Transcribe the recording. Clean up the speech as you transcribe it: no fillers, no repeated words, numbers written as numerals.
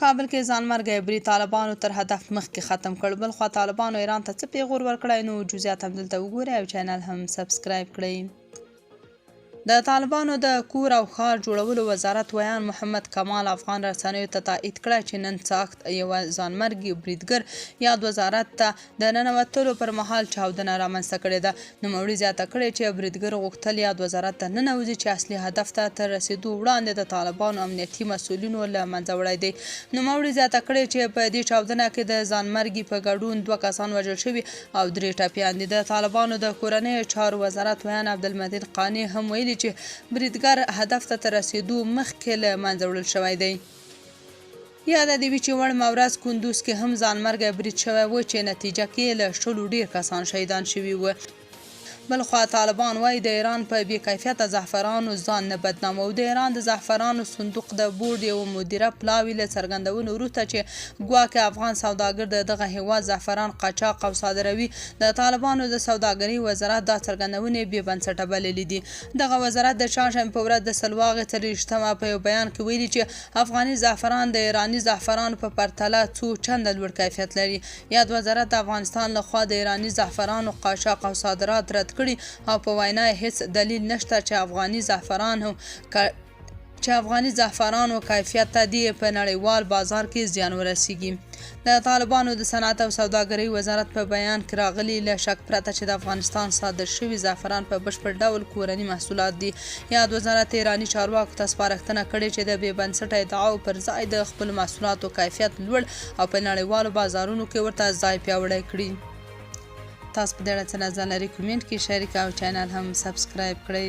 کابل کې ځانمرګي برید طالبانو تر هدف مخکې ختم کړ. بلخوا طالبانو ایران ته څه پیغور ورکړی، نو جزئیات هم دلته وګورئ او چینل هم سبسکرایب کړئ. د طالبانو د کور او ښار جوړولو وزارت ویان محمد کمال افغان رسنیو ته تایید کړی چې نن ساعت یوه ځانمرګي بریدګر یاد وزارت ته د ننوتلو پر مهال چاودنه رامنځته کړې ده. نوموړي زیاته کړې چې بریدګر غوښتل یاد وزارت ته ننوځي چې اصلي هدف ته تر رسېدو وړاندې د طالبانو امنیتي مسؤلینو له منځه وړی دی. نوموړي زیاته کړې چې په دې چاودنه کې د ځانمرګي په ګډون 2 کسان وژل شوي او 3 ټپیان دي. د طالبانو د کورنیو چارو وزارت ویان عبدالمجید قانع هم ویلي چې بریدګر هدف ته تر رسېدو مخکې له منځه وړل شوی دی. یاده دې وي چې وړمه ورځ کندوز کې هم ځانمرګی برید شوی و چې نتیجه کې له 100 ډېر کسان شهیدان شوي وو. بلخوا طالبان وایي د ایران په بې کیفیته زعفرانو ځان نه بدنامو. د ایران د زعفرانو صندوق د بورډ یوه مدیره پلاوي له څرګندونې وروسته چې ګواکې افغان سوداګر د دغه هیواد زعفران قاچاق او صادروي، د طالبانو د سوداګرۍ وزارت دا څرګندونې بې بنسټه بللې دي. دغه وزارت د چهارشنبې په ورځ د سلواغې 23 په یو بیان کې ویلي چې افغاني زعفران د ایراني زعفرانو په پرتله څو چنده لوړ کیفیت لري. یاد وزارت د افغانستان لخوا د ایراني زعفرانو قاچاق او صادرات رد کړي او په وینا هیڅ دلیل نشته چې افغاني زعفرانو کیفیت ته دی په نړیوال بازار کې زیان ورسیږي. د طالبانو د صنعت او سوداګرۍ وزارت په بیان کې راغلي له شک پرته چې د افغانستان صادر شوي زعفران په بشپړ ډول کورني محصولات دي. یاد وزارت ایراني چارواکو ته سپارښتنه کړې چې د بې بنسټه ادعاو پر ځای د خپلو محصولاتو کیفیت لوړ او په نړیوالو بازارونو کې ورته ځای پیاوړی کړي. تاسو په دې اړه څه نظر لرئ؟ کومنټ کې شریک او چینل هم سبسکرایب کړئ.